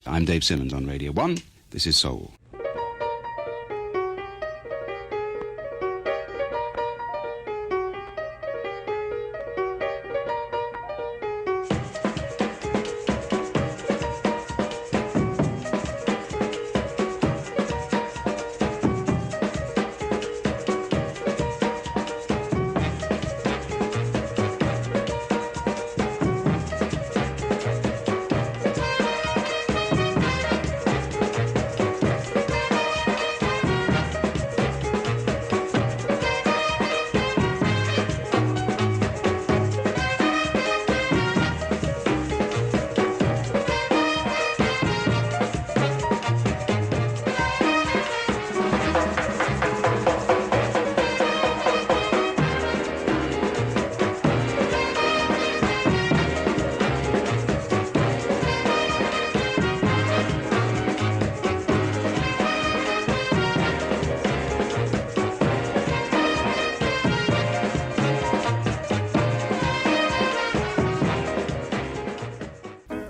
I'm Dave Simmons on Radio 1. This is Soul.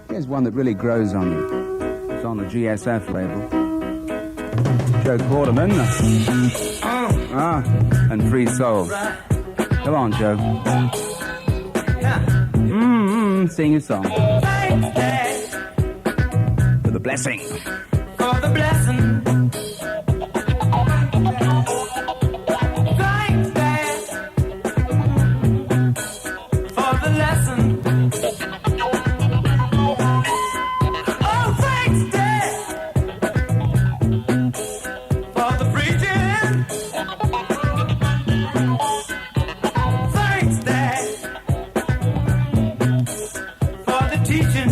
Here's one that really grows on you. It's on the GSF label. Joe Quarterman. And Free Soul. Come on, Joe. Sing a song. For the blessing. For the blessing. Thanks, Dad. For the lesson. Oh, thanks, Dad. For the preaching. Thanks, Dad. For the teaching.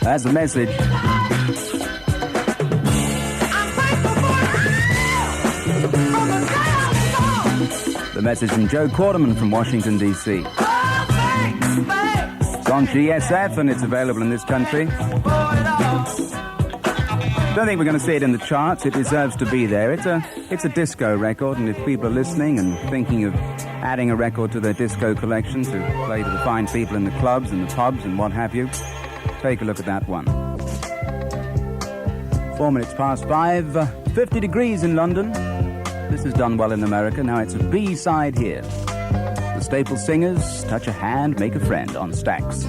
That's the message. The message from Joe Quarterman from Washington, D.C. It's on GSF and it's available in this country. Don't think we're going to see it in the charts. It deserves to be there. It's a disco record, and if people are listening and thinking of adding a record to their disco collection to play to the fine people in the clubs and the pubs and what have you, take a look at that one. 4 minutes past 5, 50 degrees in London. This is done well in America. Now it's a B-side here. The Staple Singers, Touch a Hand, Make a Friend on Stax.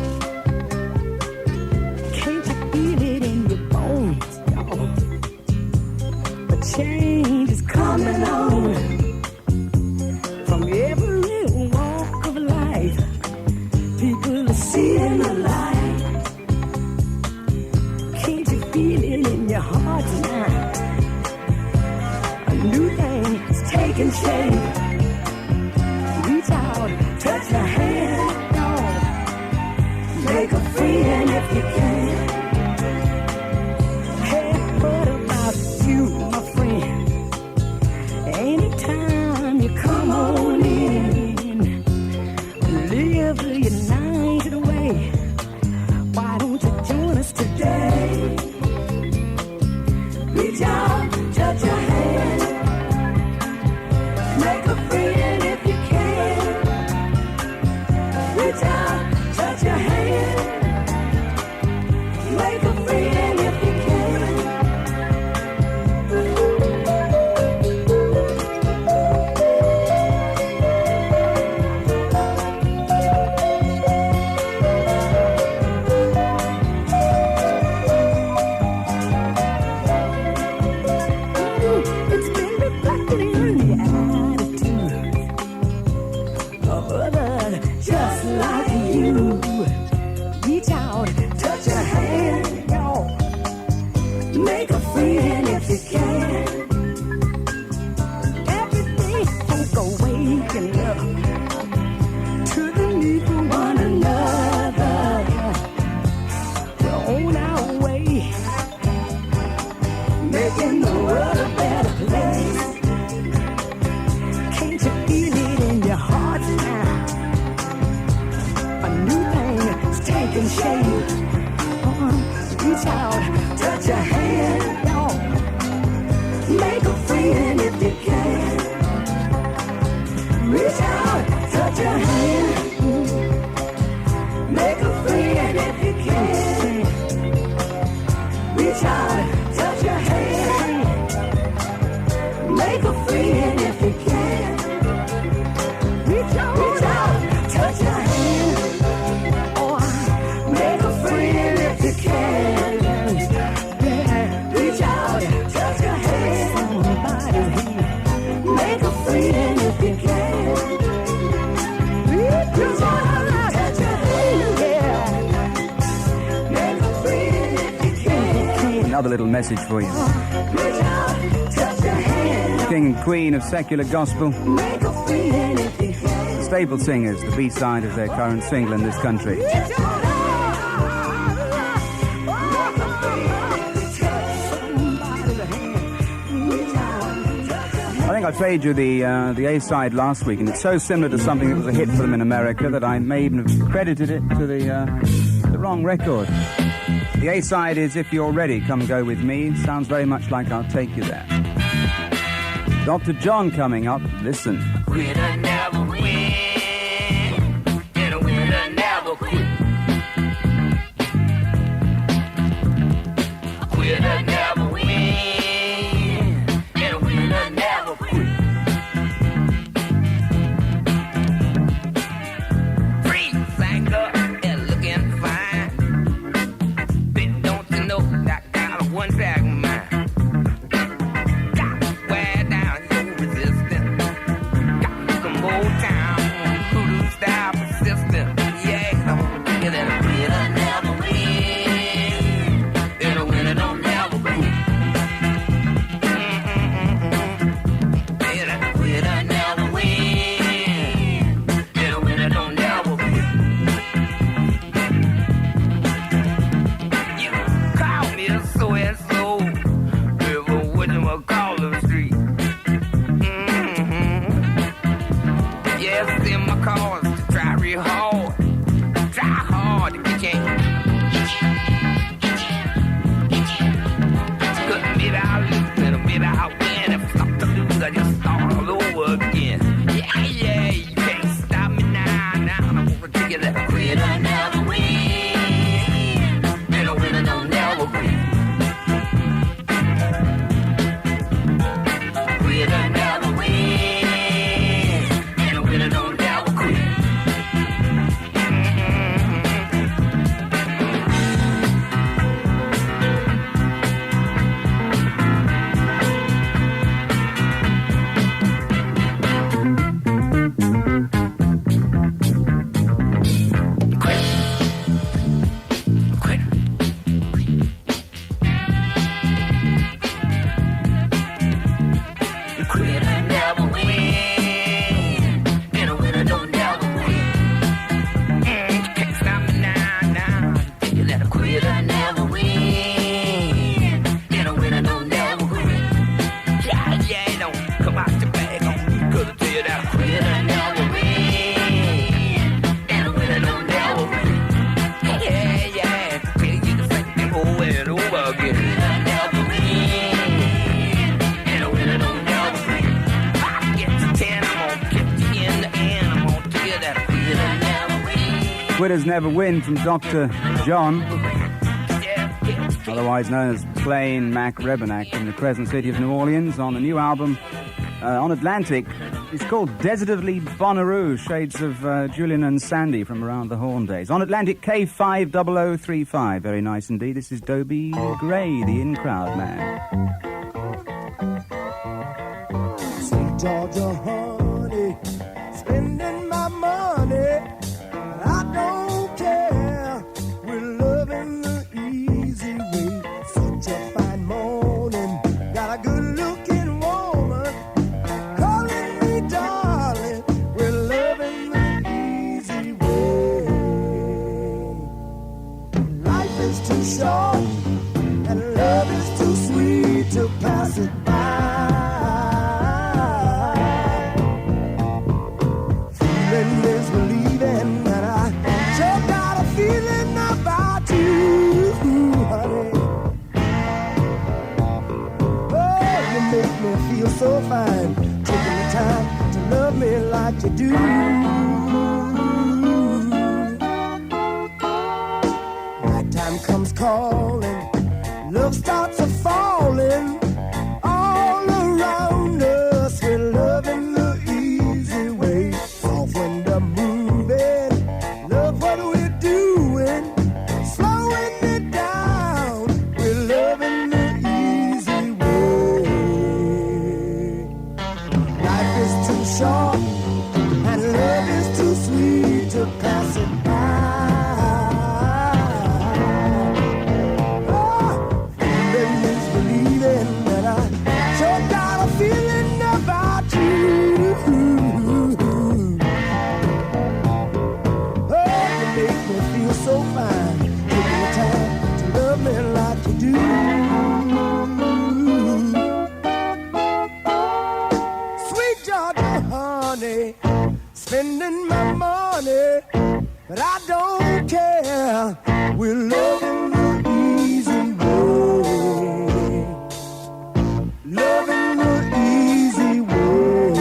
Can't you feel it in your bones, y'all? The change is coming on. From every walk of life, people are seeing the light. Feel it in your heart tonight. A new thing is taking shape. Reach out, touch your hand, Make a friend if you can. Hey, what about you, my friend? Anytime you come on in, live your night away. Why don't you join us today? Reach out, touch your hand. Make a friend if you can. Reach out, touch your hand. Make a friend if you can. It's been reflected in the attitude of others just like you. Reach out, touch a hand, y'all. Make a friend if you can. Every day, folk are waking up to the need for one another. We're on our way, making the world a better place. Can't you feel it in your heart now? A new thing is taking shape. Reach out, touch a hand, y'all. Make a friend if you can. Reach out, touch a hand. Make a friend if you can. Reach out, touch your hand. Make a friend if you can. Reach out, touch your hand. Oh, make a friend if you can. Yeah. Reach out, touch your hand. Somebody's here. Make a friend if you can. Reach out, touch your hand. Yeah. Make a friend if you can. Another little message for you. Reach out, touch your hand. King and Queen of secular gospel, Make a friend if you can. Staple Singers, the B-side of their current single in this country. I think I played you the A-side last week, and it's so similar to something that was a hit for them in America that I may even have credited it to the wrong record. The A-side is If You're Ready, Come Go With Me. Sounds very much like I'll Take You There. Dr. John coming up. Listen. Winner never win, and a winner never quit. A winner never win, and a winner never quit. Free finger and looking fine. But don't you know that I got a one bag of mine? Got to wear down your resistance. Got some old town hoodoo style persistent. Yeah, and then a winner never win, and a winner don't never win. And a winner never win, and a winner don't never win. You call me a so-and-so, river whatchamacallit street. Yes, in my cars to try real hard. Try hard to get you. Cause maybe I'll lose and maybe I'll win. If I'm to lose, I just start all over again. Yeah, yeah, you can't stop me now. Now I'm gonna take it that a winner never win, and a winner don't never win. Winner never win, and a winner don't never quit. Quit. Quitters Never Win from Dr. John, otherwise known as Plain Mac Rebenack from the Crescent City of New Orleans, on a new album on Atlantic. It's called Desertively Bonnaroo, shades of Julian and Sandy from around the Horn days. On Atlantic, K50035. Very nice indeed. This is Dobie Gray, the in-crowd man. Sweet Georgia honey, spending my money, but I don't care. We're loving the easy way. Such a fine morning, got a good-looking woman calling me darling. We're loving the easy way. Life is too short and love is too sweet to pass it by. So fine, taking the time to love me like you do. Nighttime comes calling, love starts a-falling all around us. We're loving the easy way. Soft window moving, love what we're doing, slowing it down. We're loving the easy way. Too short and love is too sweet to pass it by. Oh, feeling is believing, and I sure got a feeling about you. Oh, you make me feel so fine, taking the time to love me like you do. Spending my money, but I don't care. We're loving the easy way. Loving the easy way.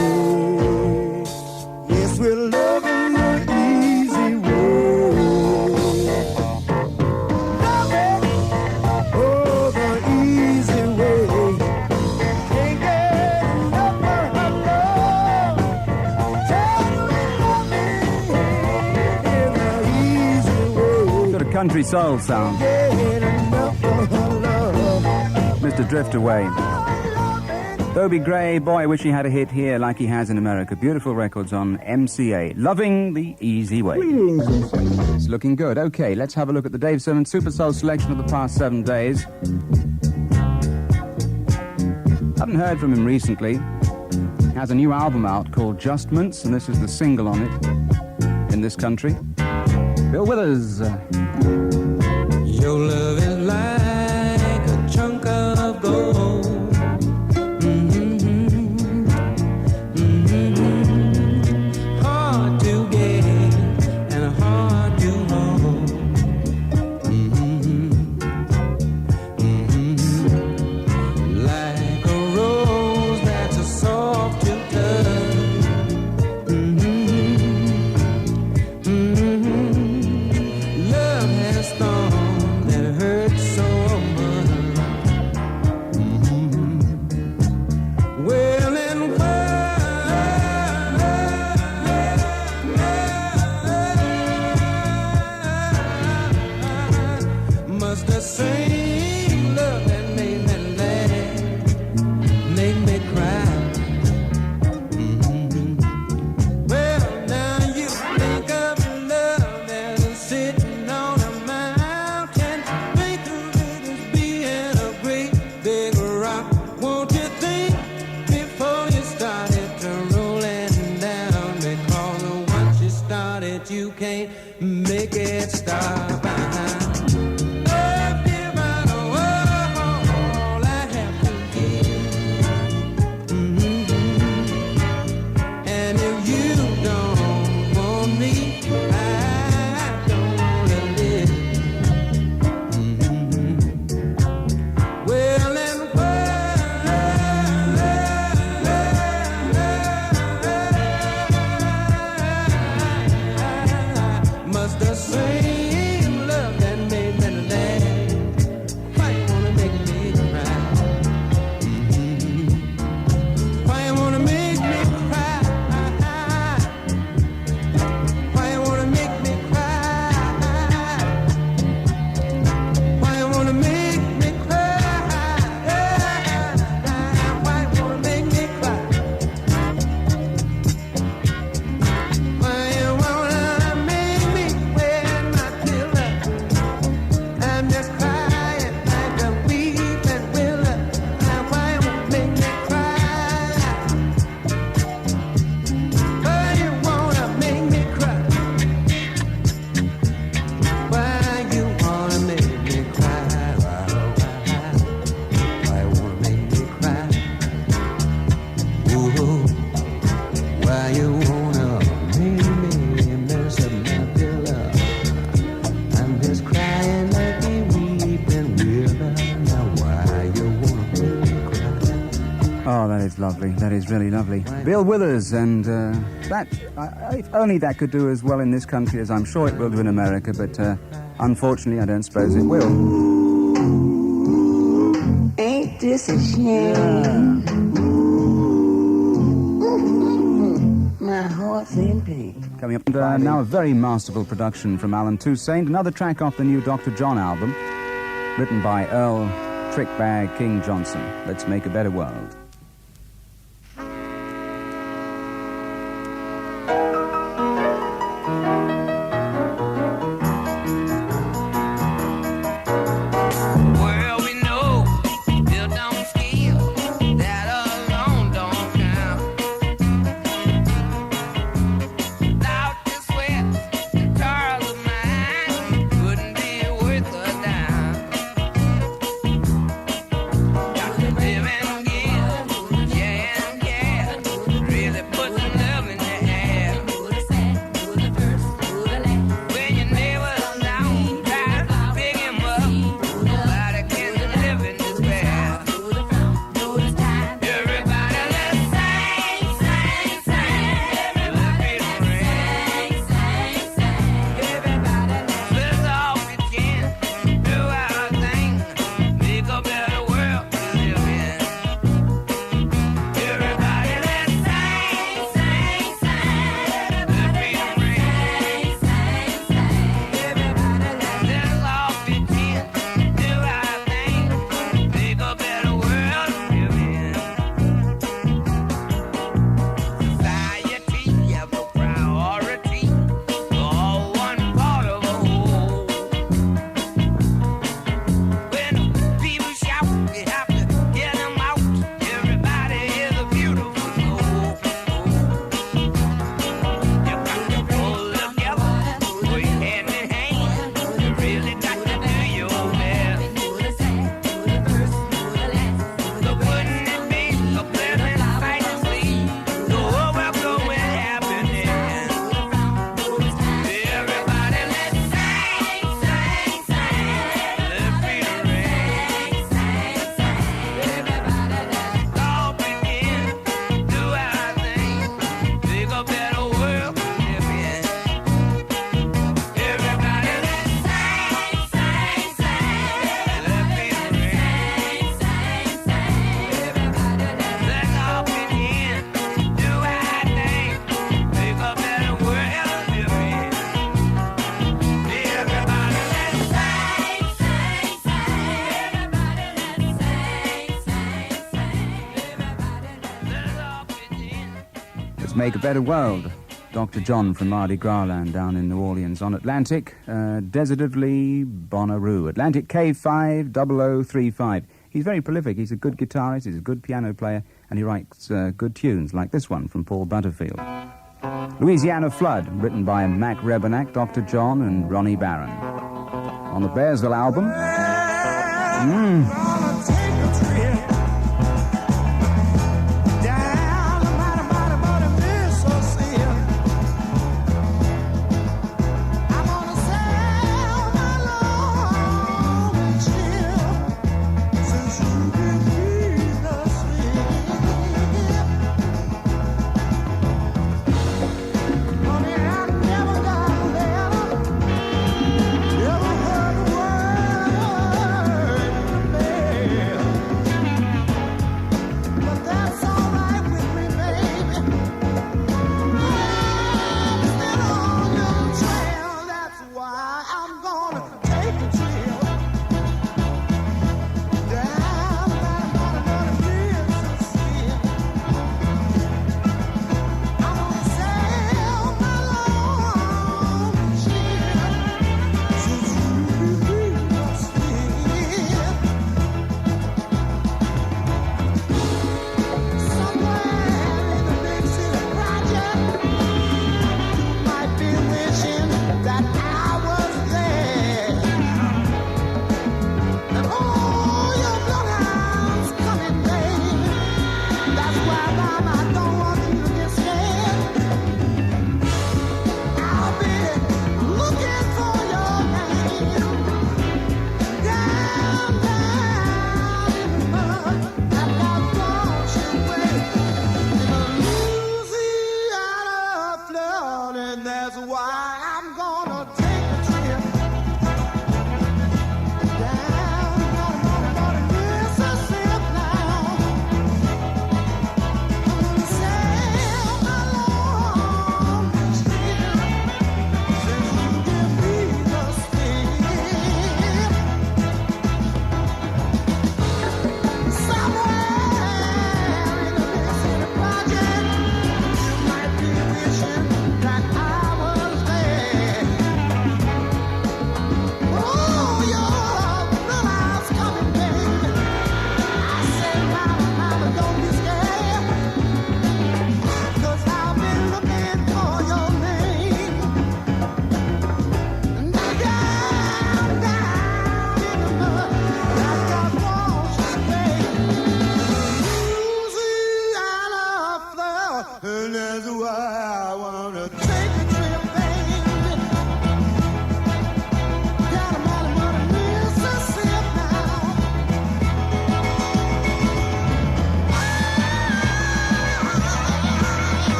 Yes, we're loving the easy way. Loving, oh, the easy way. Can't get enough of her love. Country soul sound. Mr. Driftaway. Dobie Gray, boy, I wish he had a hit here like he has in America. Beautiful records on MCA. Loving the easy way. It's looking good. Okay, let's have a look at the Dave Simmons Super Soul selection of the past 7 days. Haven't heard from him recently. He has a new album out called Justments, and this is the single on it in this country. Bill Withers. Your love is like a chunk of gold. Hard to get and hard to hold. Like a rose that's a soft to touch. Love has thorns that hurt so much. Well, and must the same love that made me laugh make me cry? Well, now you think of love that is sitting on a mountain. Think of it as being a great big rock. Won't you think before you started to rolling down? Because once you started, you can't make it stop. The same love that made me laugh. Why you wanna make me cry? Why you wanna make me cry? Why you wanna make me cry? Why you wanna make me cry? Why you wanna make me cry? Why you wanna make me wet my pillow? I'm just crying like a weeping willow. Now why you wanna make me cry? Why you wanna make me cry? Why you wanna make me cry? Why you wanna make me cry? Ooh, why you wanna make me mess up my pillow? I'm just crying like a weeping willow. Now why you wanna make me cry? Oh, that is lovely. That is really lovely. Bill Withers, and that, if only that could do as well in this country as I'm sure it will do in America, but unfortunately I don't suppose it will. Ain't this a shame? My heart's in pain. Coming up now, a very masterful production from Alan Toussaint, another track off the new Dr. John album, written by Earl Trickbag King Johnson. Let's make a better world. Well, we know still don't skill, that alone don't count. Without your sweat, the toils of mine wouldn't be worth a dime. Got to live and give, yeah and yeah, really put some love in the air. When your neighbor's down, try to pick him up. Nobody can live in despair. Everybody, let's sing, sing, sing. Let the freedom ring. Let's all begin, do our thing, make a better world to live in. Everybody, let's sing, sing, sing. Let the freedom ring. Let's all begin, do our thing, make a better world to live in. Society have a priority, all one part of a whole. When people shout, we have to get them out. Everybody is a beautiful soul. You got to pull together, work hand in hand. You really got to do your best. So wouldn't it be a pleasant sight to see the whole world go with happiness? Everybody, let's sing, sing, sing. Let freedom ring. All begin, do our thing, make a better world to live in. Everybody, let's sing, sing, sing. Let freedom ring. Let's all begin, do our thing, make a better world to live in. Everybody, let's sing, sing, sing. Everybody, let's sing, sing, sing. Let's make a better world. Dr. John from Mardi Gras Land down in New Orleans on Atlantic, desertively Bonnaroo. Atlantic K50035. He's very prolific. He's a good guitarist, he's a good piano player, and he writes good tunes like this one from Paul Butterfield. Louisiana Flood, written by Mac Rebennack, Dr. John, and Ronnie Barron. On the Bearsville album. Gonna take a trip down the mighty, mighty, mighty Mississippi. I'm gonna sail my long ship since you can breathe the sea. Honey, I never got a letter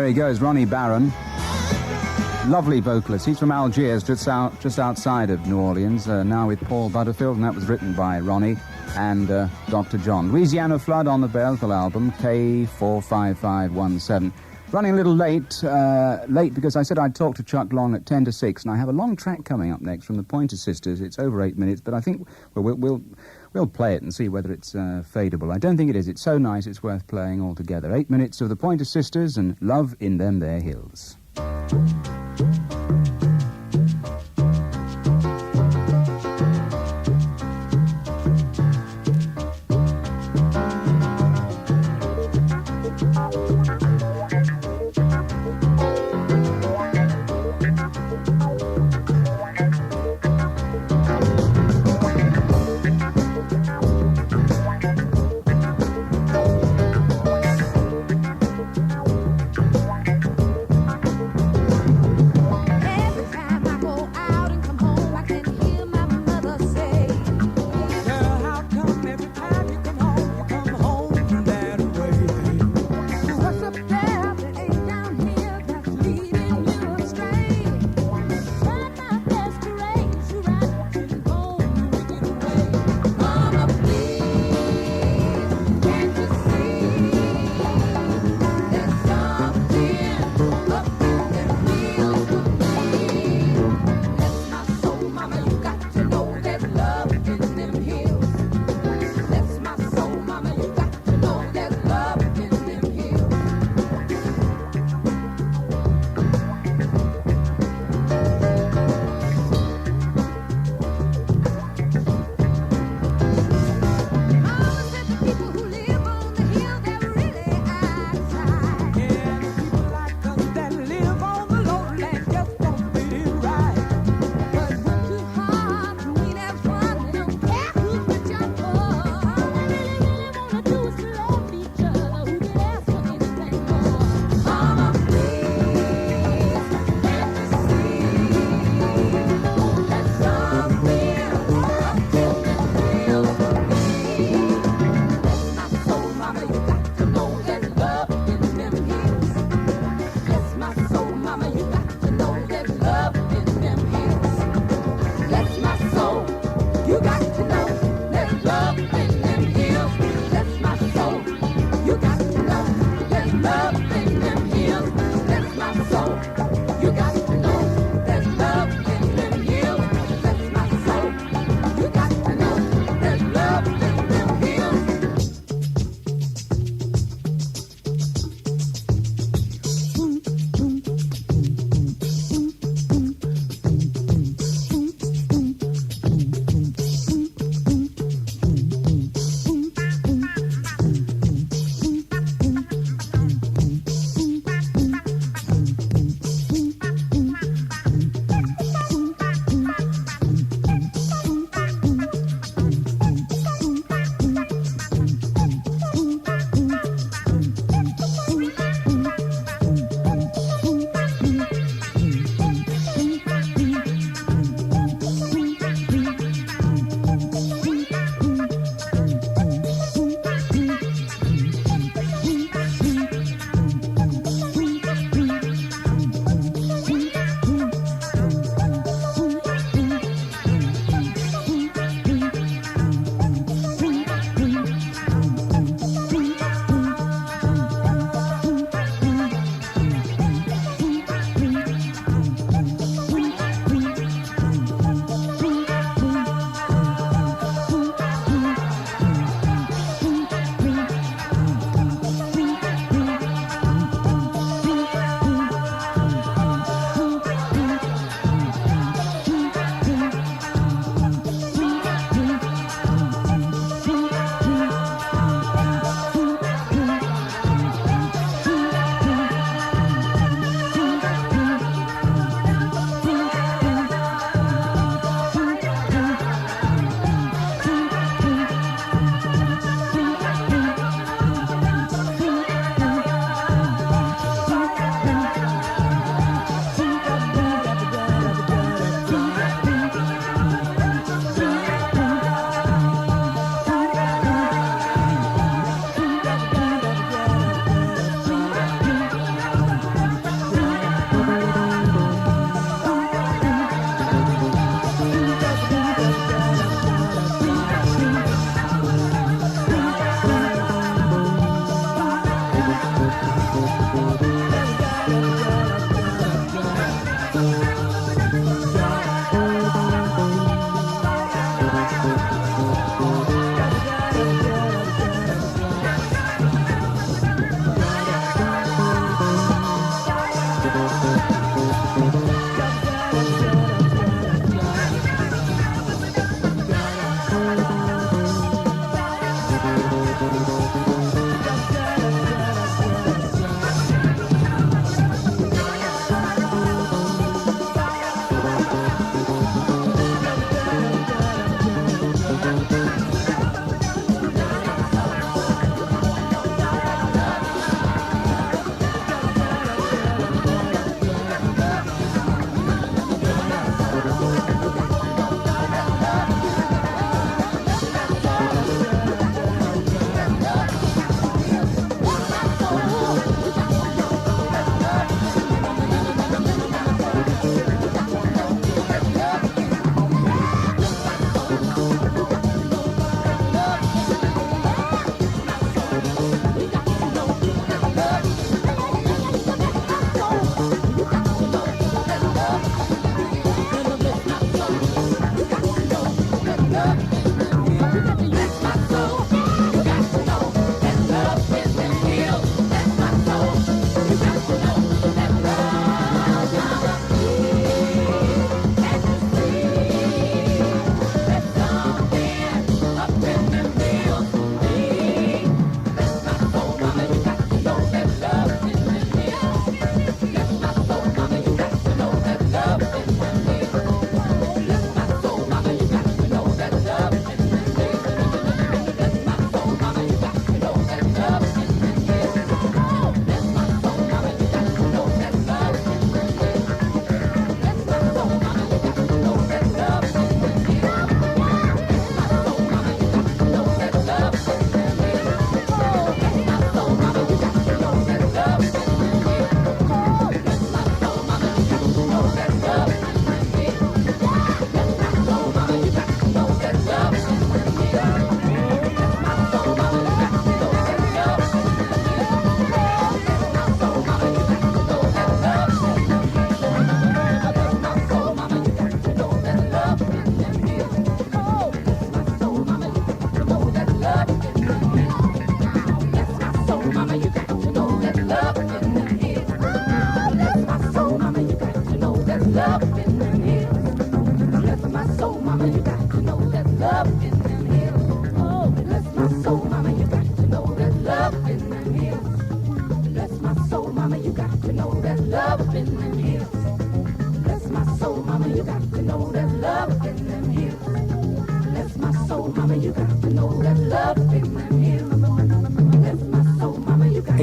There he goes, Ronnie Barron. Lovely vocalist. He's from Algiers, just outside of New Orleans, now with Paul Butterfield, and that was written by Ronnie and Dr. John. Louisiana Flood on the Belleville album, K45517. Running a little late because I said I'd talk to Chuck Long at 10 to 6, and I have a long track coming up next from the Pointer Sisters. It's over 8 minutes, but I think we'll play it and see whether it's fadeable. I don't think it is. It's so nice, it's worth playing all together. 8 minutes of the Pointer Sisters and Love in Them There Hills.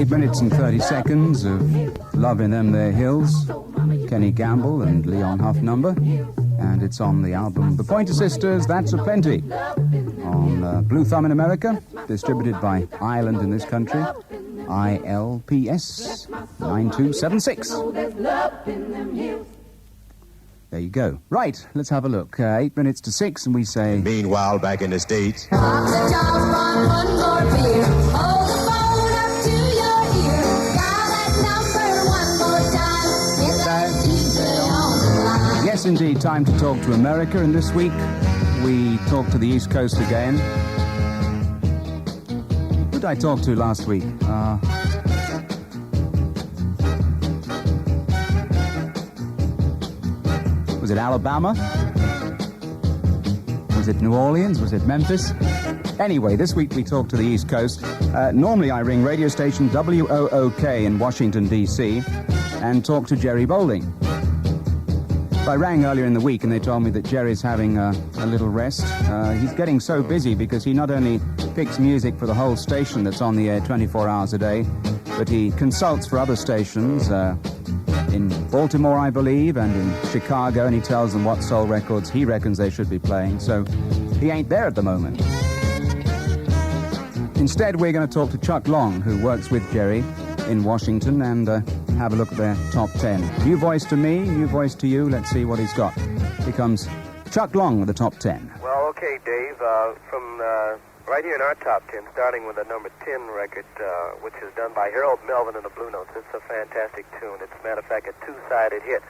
Minutes and 30 seconds of Love in Them There Hills, Kenny Gamble and Leon Huff number, and it's on the album The Pointer Sisters, That's a Plenty, on Blue Thumb in America, distributed by Ireland in this country, ILPS 9276. There you go. Right, let's have a look. 8 minutes to 6, and we say... Meanwhile, back in the States... Pop the top on one more beer. Hold the phone up to your ear. Dial that number one more time. Get that DJ on the line. Yes, indeed, time to talk to America, and this week we talk to the East Coast again. Who did I talk to last week? Was it Alabama? Was it New Orleans? Was it Memphis? Anyway, this week we talk to the East Coast. Normally I ring radio station WOOK in Washington, D.C. and talk to Jerry Bowling. I rang earlier in the week and they told me that Jerry's having a little rest. He's getting so busy because he not only picks music for the whole station that's on the air 24 hours a day, but he consults for other stations in Baltimore, I believe, and in Chicago, and he tells them what soul records he reckons they should be playing, so he ain't there at the moment. Instead, we're going to talk to Chuck Long, who works with Jerry in Washington, and have a look at their top 10. New voice to me, new voice to you. Let's see what he's got. Here comes Chuck Long with the top 10. Well, okay, Dave, from right here in our top 10, starting with the number 10 record, which is done by Harold Melvin and the Blue Notes. It's a fantastic tune. It's, a matter of fact, a two-sided hit.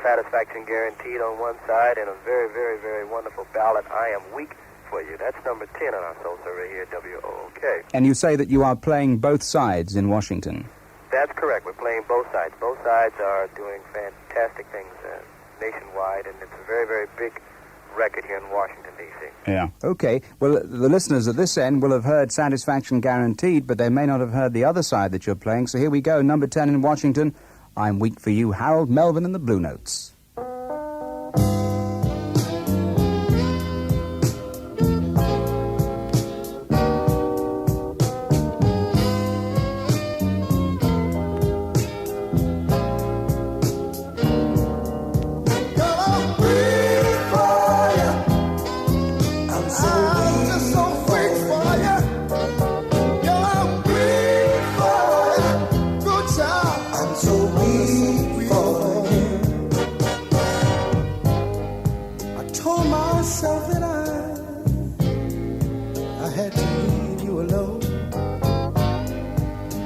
Satisfaction Guaranteed on one side, and a very, very, very wonderful ballad, I Am Weak for You. That's number 10 on our soul survey here at WOOK. And you say that you are playing both sides in Washington. That's correct. We're playing both sides. Both sides are doing fantastic things nationwide, and it's a very, very big record here in Washington, D.C. Yeah. Okay. Well, the listeners at this end will have heard Satisfaction Guaranteed, but they may not have heard the other side that you're playing. So here we go. Number 10 in Washington. I'm Weak for You, Harold Melvin and the Blue Notes.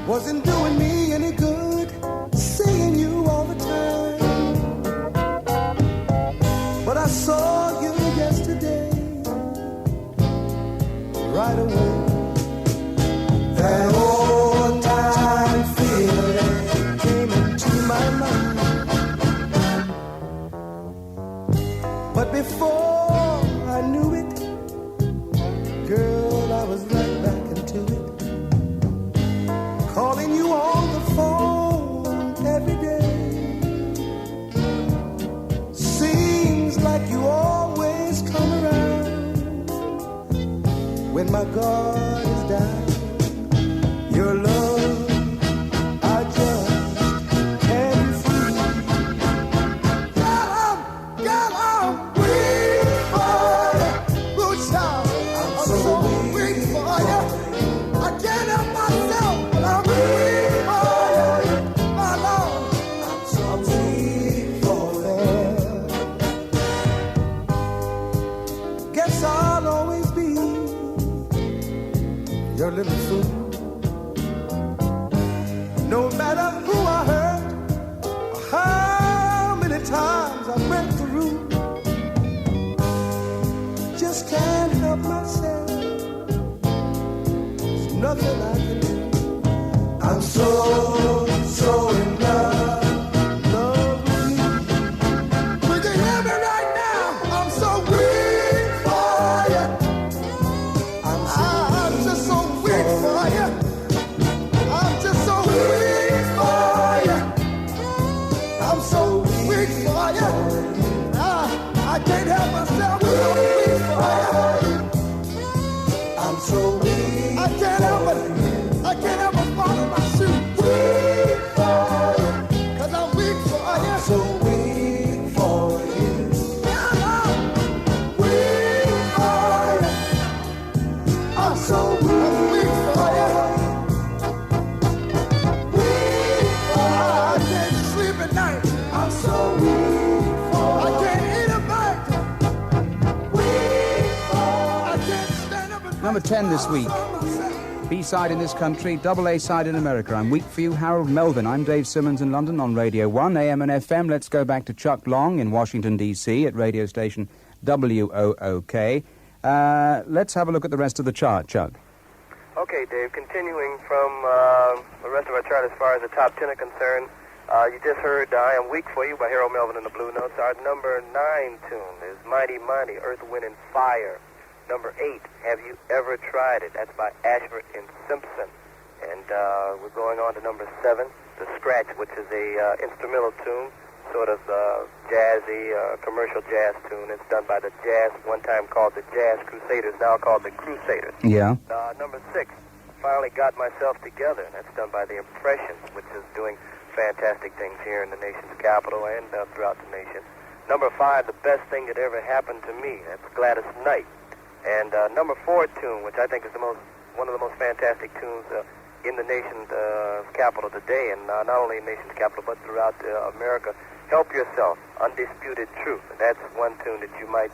Wasn't doing me any good, seeing you all the time. But I saw you yesterday, right away. That old time feeling came into my mind. But before I knew it, girl, I was right back into it. Calling you on the phone every day. Seems like you always come around when my guard is down. Your love, I just can't refuse. Girl, I'm weak for you. Good child, I'm so weak for you. I can't help myself. Your little fool. No matter who I hurt, or how many times I went through, just can't help myself. There's nothing I can do. I'm so in love with you. Will you hear me right now? I'm so weak for you. I'm just so weak for you. I'm just so weak for you. I'm so weak for you. I can't help myself. I'm so weak for you. I'm so weak. I can't help it. I can't help but follow my suit. Weak for you. 'Cause I'm weak for you. I'm so weak for you. I'm weak for you. I'm so weak for you. Weak for you. I can't sleep at night. I'm so weak for you. I can't eat a bite. Weak for you. I can't stand up and Number 10 this week. B-side in this country, double A-side in America. I'm Weak for You, Harold Melvin. I'm Dave Simmons in London on Radio 1, AM and FM. Let's go back to Chuck Long in Washington, D.C. at radio station WOOK. Let's have a look at the rest of the chart, Chuck. Okay, Dave, continuing from the rest of our chart as far as the top 10 are concerned, you just heard I Am Weak for You by Harold Melvin and the Blue Notes. Our number 9 tune is Mighty Mighty, Earth, Wind, and Fire. Number 8, Have You Ever Tried It? That's by Ashford and Simpson. And we're going on to number 7, The Scratch, which is a instrumental tune, sort of jazzy, commercial jazz tune. It's done by the Jazz, one time called the Jazz Crusaders, now called the Crusaders. Yeah. Number 6, Finally Got Myself Together. That's done by the Impressions, which is doing fantastic things here in the nation's capital and throughout the nation. Number 5, The Best Thing That Ever Happened to Me. That's Gladys Knight. And number 4 tune, which I think is one of the most fantastic tunes in the nation's capital today, and not only in the nation's capital, but throughout America. Help Yourself, Undisputed Truth. And that's one tune that you might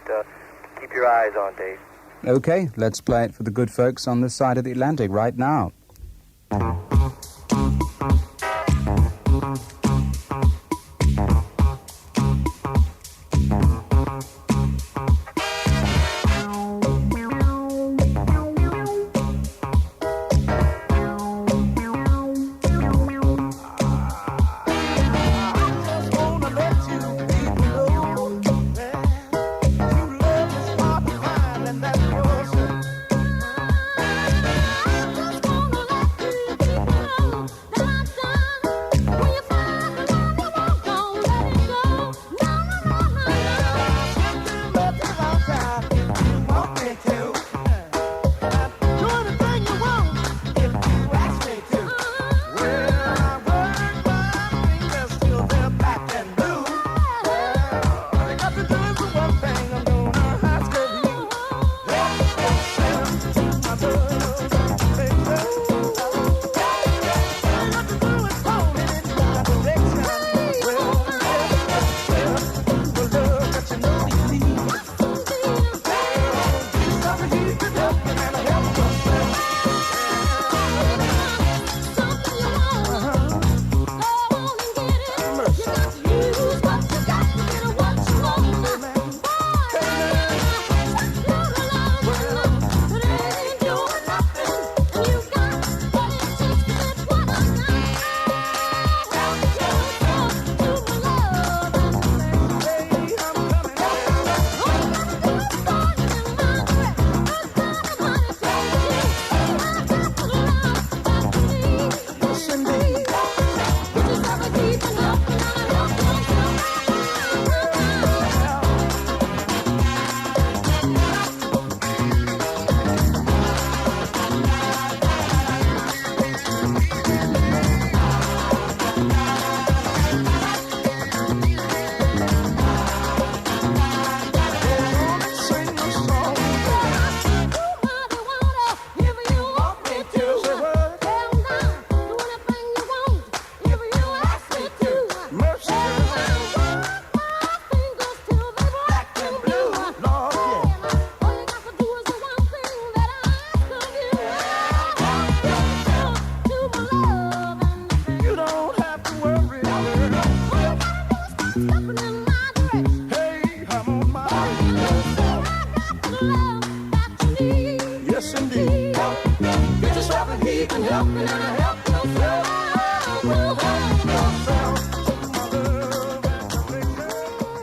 keep your eyes on, Dave. Okay, let's play it for the good folks on this side of the Atlantic right now. just wanna let you people know that you love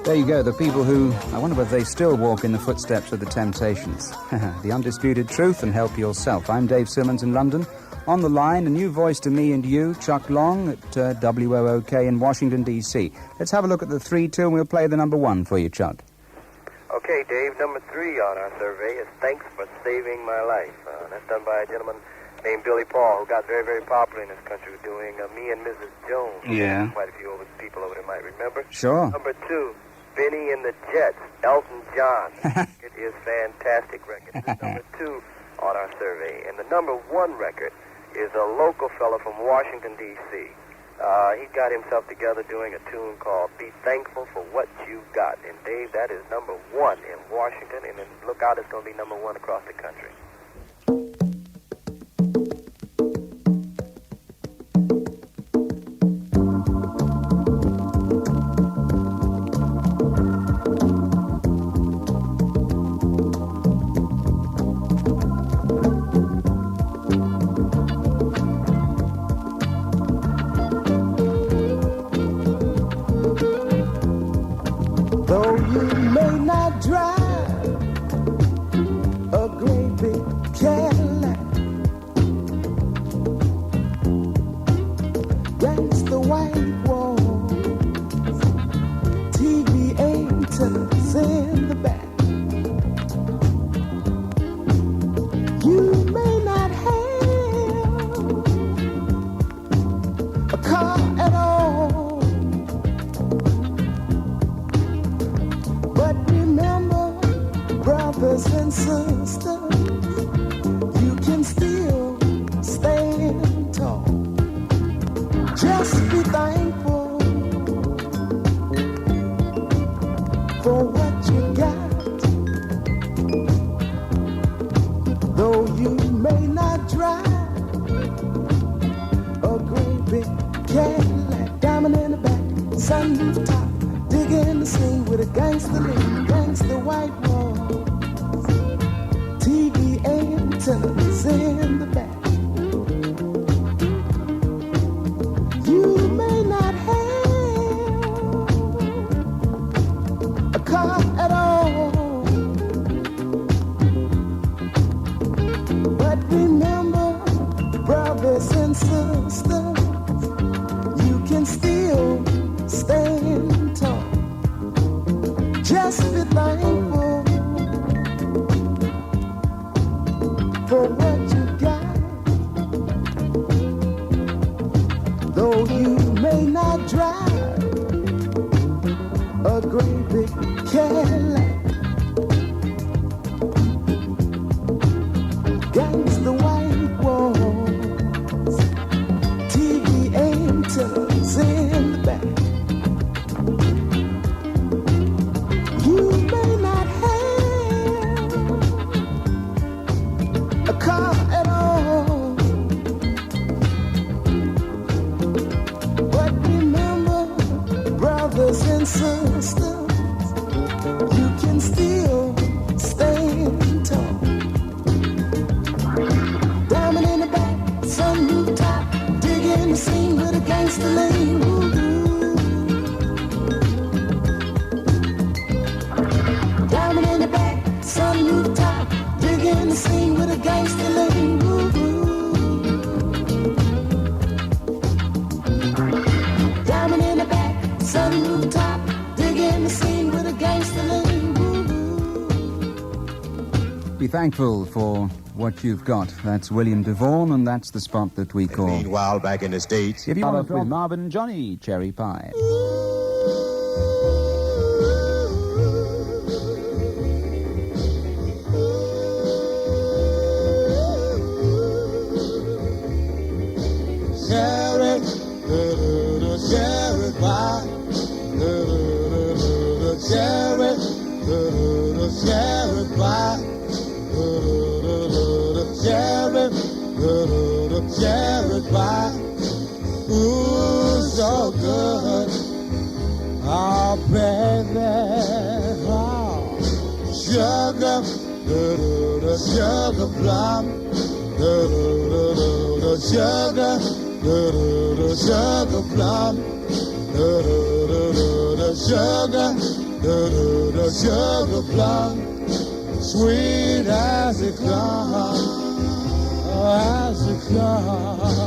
There you go, the people who, I wonder whether they still walk in the footsteps of the Temptations. The undisputed truth and help yourself. I'm Dave Simmons in London. On the line, a new voice to me and you, Chuck Long at WOOK in Washington, D.C. Let's have a look at the 3-2 and we'll play the number 1 for you, Chuck. Okay, Dave, number 3 on our survey is Thanks for Saving My Life. That's done by a gentleman named Billy Paul, who got very, very popular in this country doing Me and Mrs. Jones. Yeah. Quite a few people over there might remember. Sure. Number 2, Benny and the Jets, Elton John. It is a fantastic record. It's number 2 on our survey. And the number 1 record is a local fellow from Washington, D.C. He got himself together doing a tune called Be Thankful for What You Got. And, Dave, that is number 1 in Washington. And then look out, it's going to be number 1 across the country. Though you may not drive a great big Cadillac, against the white walls, TV antennas in the back. You may not have a car at all, but remember, brothers and sisters, you can still stand tall. Just be thankful for what you got. Though you may not drive a great big Cadillac, diamond in the back, sunroof top, digging the scene with a gangster lean, gangster white walls, TV antennas in the back. You may not have a car at all, but remember, brothers and sisters, you can still stand tall. Just be thankful for what you got. Though you may not drive a great big Cadillac, against the white walls, TV antennas in the back. You may not have a car at all, but remember, brothers and sisters, you can still stand tall. Diamond in the back, sunroof top, digging the scene with a gangster lean. Diamond in the back, sunroof top, digging the scene with a gangster lean. Diamond in the back, sunroof top, digging the scene with a gangster lean. Be thankful for what you've got. That's William DeVaughn, and that's the spot that we call. Meanwhile, back in the States, If you want with Marvin and Johnny, Cherry Pie. Cherry, cherry pie, cherry, cherry pie, cherry pie, ooh, so good, oh baby, oh, sugar, sugar plum, sugar, sugar plum, sugar plum, sweet as it comes, as it comes.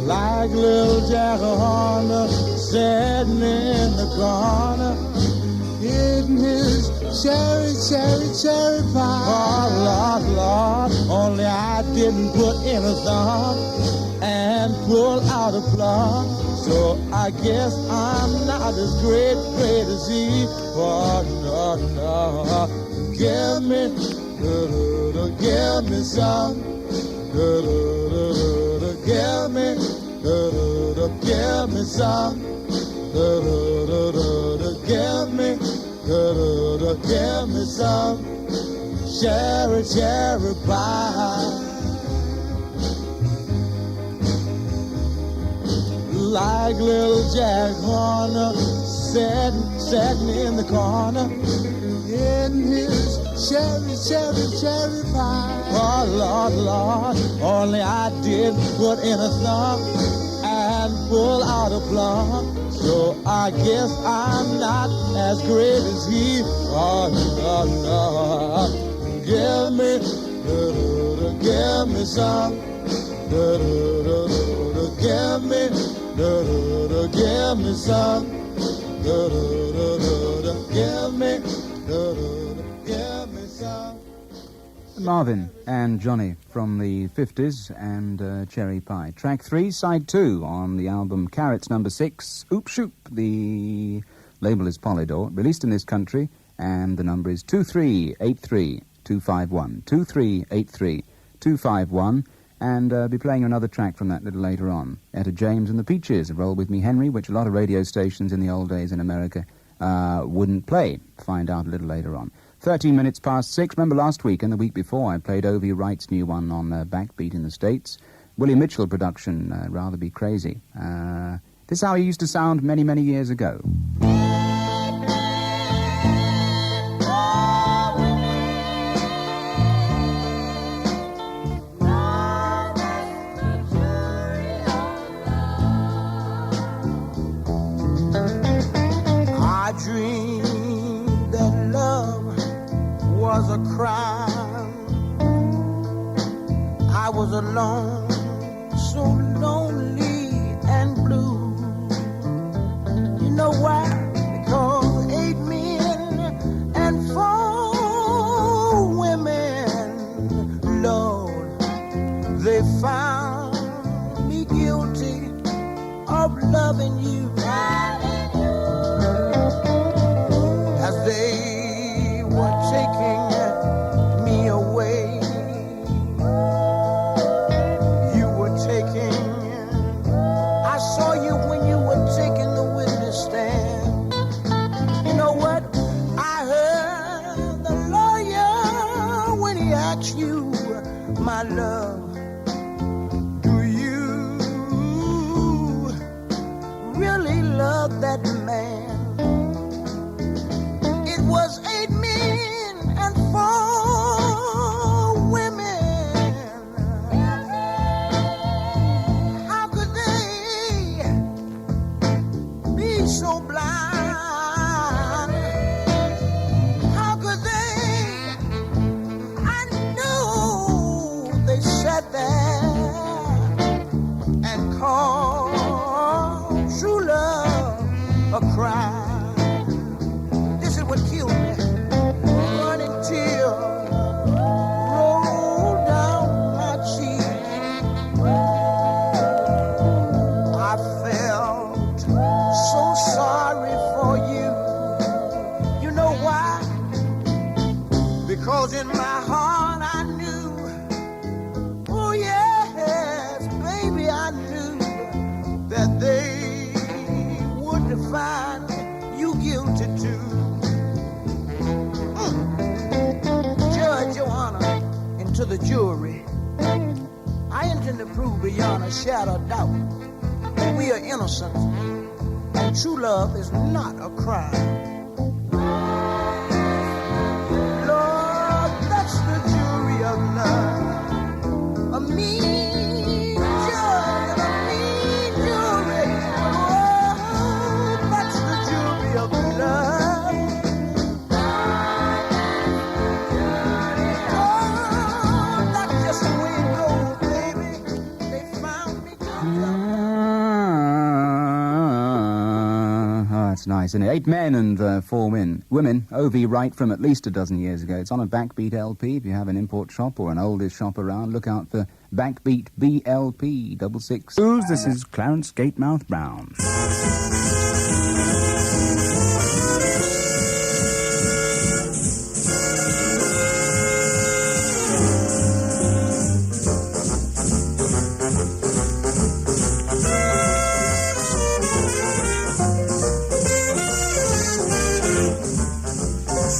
Like little Jack Horner sitting in the corner, eating his cherry pie. Oh, Lord, Lord, only I didn't put in a thumb and pull out a plum. So I guess I'm not as great as he. Oh, no, no. Give me some. Give me some. Give me some cherry pie. Like little Jack Horner sitting in the corner in his cherry pie. Oh, Lord, Lord, only I did put in a thumb and pull out a plum. So I guess I'm not as great as he. Oh, no, no. Give me some. Give me some. Give me some. Marvin and Johnny from the 50s and Cherry Pie. Track 3, side 2 on the album Carrots No. 6, Oop Shoop. The label is Polydor, released in this country, and the number is 2383251. 2383251, and be playing another track from that a little later on. Etta James and the Peaches, Roll With Me Henry, which a lot of radio stations in the old days in America wouldn't play. Find out a little later on. 13 minutes past 6. Remember last week and the week before I played O.V. Wright's new one on Backbeat in the States. Willie Mitchell production, Rather Be Crazy. This is how he used to sound many, many years ago. I dreamed that love was a crime. I was alone, so lonely and blue. You know why? Because 8 men and 4 women, Lord, they found me guilty of loving you. As they were taking me away, you were taking, I saw you when you were taking the witness stand. You know what? I heard the lawyer when he asked you, my love, do you really love that man? It was 8 men and 4 women. How could they be so blind? How could they? I know they sat there and called true love a crime. What killed me, running tears roll down my cheek. I felt so sorry for you. You know why? Because in my heart I knew, oh yes, baby, I knew that they wouldn't find you guilty too. Judge Your Honor, and to the jury, I intend to prove beyond a shadow of doubt that we are innocent and true love is not a crime. Lord, that's the jury of love, of me That's nice, isn't it? 8 men and 4 women. O.V. Wright from at least a dozen years ago. It's on a Backbeat LP. If you have an import shop or an oldies shop around, look out for Backbeat BLP 66. This is Clarence Gatemouth Brown.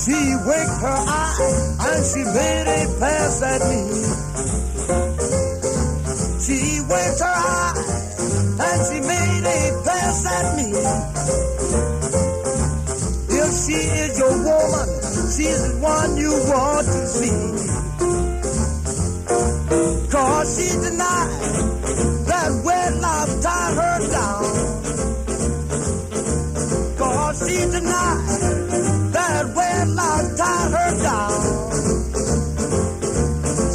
She winked her eye and she made a pass at me. She winked her eye and she made a pass at me. If she is your woman, she's the one you want to see. 'Cause she denied that wedlock tied her down. 'Cause she denied that wedlock tied her down.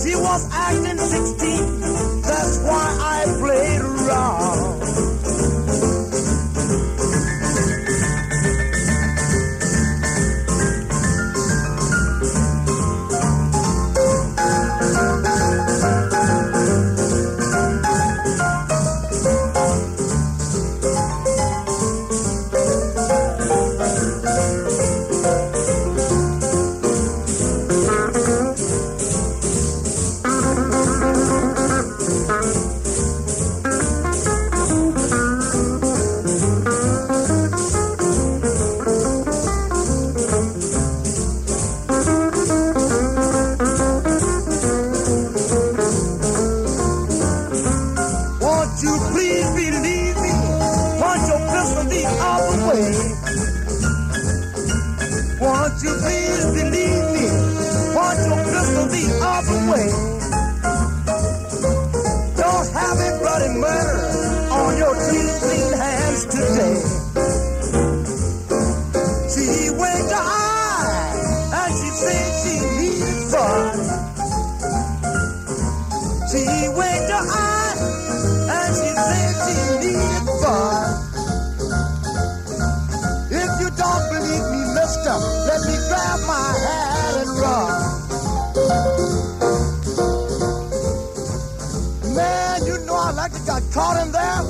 She was acting 16, that's why I played around. Won't you please believe me? Point your pistol the other way. Don't have a bloody murder on your clean hands today. She winked her eye and she said she needed fun. She winked her eye and she said she needed fun. If you don't believe me, mister, let me grab my hat and run. Man, you know I like to got caught in there.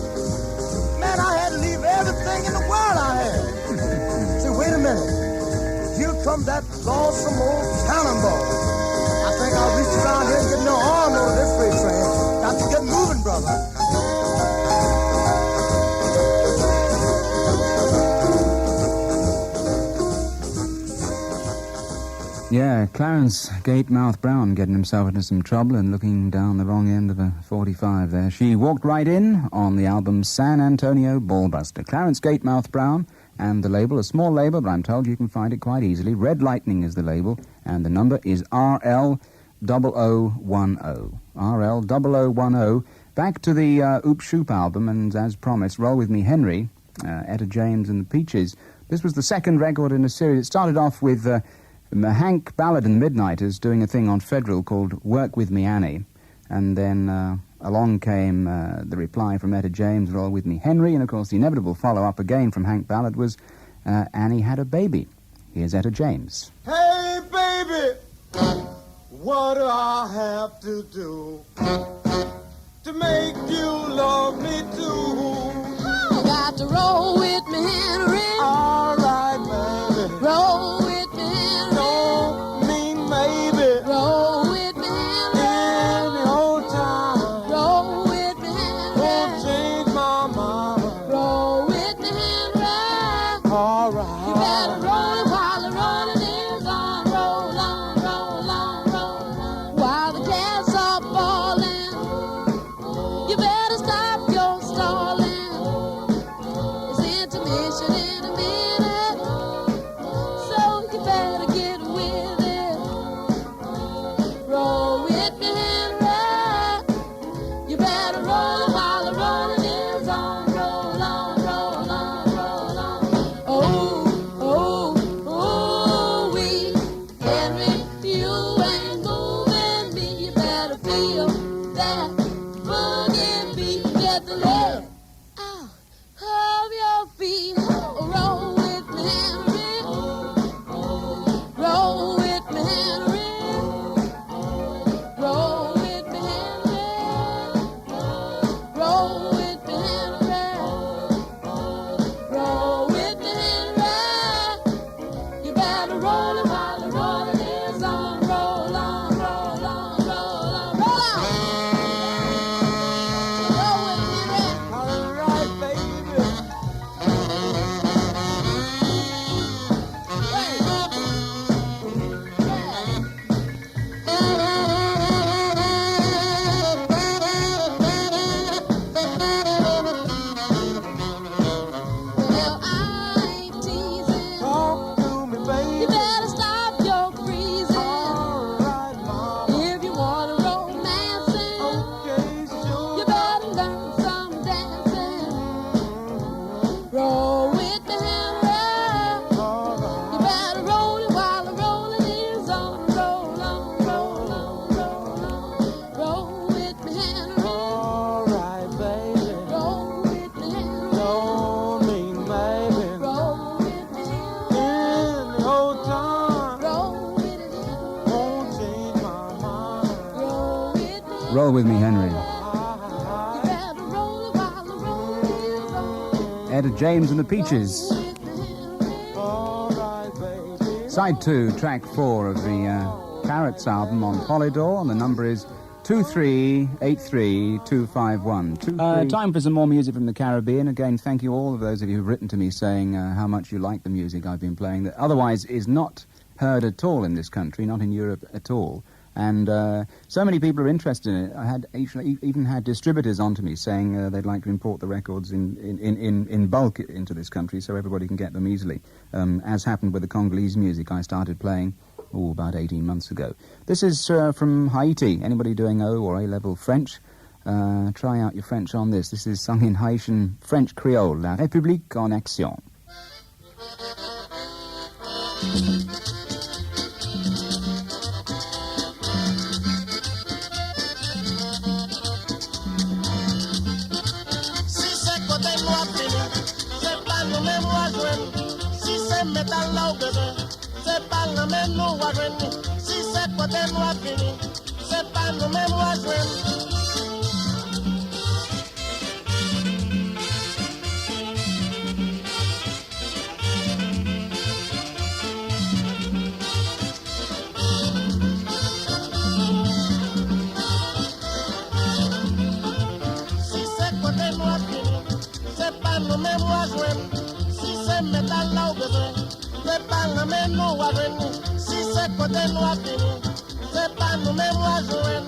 Man, I had to leave everything in the world I had. Say, wait a minute. Here comes that lonesome old cannonball. I think I'll reach around here and get no arm over this freight train. Got to get moving, brother. Yeah, Clarence Gatemouth Brown getting himself into some trouble and looking down the wrong end of a 45 there. She walked right in on the album San Antonio Ballbuster. Clarence Gatemouth Brown and the label, a small label, but I'm told you can find it quite easily. Red Lightning is the label, and the number is RL0010. RL0010. Back to the Oop Shoop album, and as promised, Roll With Me Henry, Etta James and the Peaches. This was the second record in a series. It started off with Hank Ballard and the Midnighters doing a thing on Federal called Work With Me Annie, and then along came the reply from Etta James, Roll With Me Henry, and of course the inevitable follow-up again from Hank Ballard was Annie Had a Baby. Here's Etta James. Hey, baby, what do I have to do to make you love me too? I got to roll with me, Henry. All right, baby. Roll with me, Henry. Don't mean maybe. Roll with me, Henry. Any old time. Roll with me, Henry. Won't change my mind. Roll with me, Henry. All right. You better roll it while the rolling is on. Roll on, roll on, roll on. While the cats are falling, you better stop your stalling. It's intermission in a minute, so you better get with it. Roll with me, Henry. You better roll it while the rolling is on. Roll on, roll on, roll on. Oh, oh, oh, we, Henry, you ain't moving me. You better feel that boogie beat. Get the leg out of your feet. Roll with with me, Henry. You better roll it while the road is on. Etta James and the Peaches. Side 2, track 4 of the Carrots album on Polydor, and the number is 2383251. Time for some more music from the Caribbean. Again, thank you all of those of you who've written to me saying how much you like the music I've been playing that otherwise is not heard at all in this country, not in Europe at all. And so many people are interested in it. I had actually even had distributors onto me saying they'd like to import the records in bulk into this country so everybody can get them easily. As happened with the Congolese music I started playing about 18 months ago. This is from Haiti. Anybody doing O or A-level French? Try out your French on this. This is sung in Haitian French Creole, La République en Action. Metal low bébé, c'est pas le même nous à joindre. Si c'est côté noir fini, c'est pas le même à joindre. Si c'est côté noir fini, c'est pas le même à joindre. Si c'est métal là bébé. C'est pas le même nous à venir. Si c'est côté noir fini, c'est pas nous mêmes à jouer.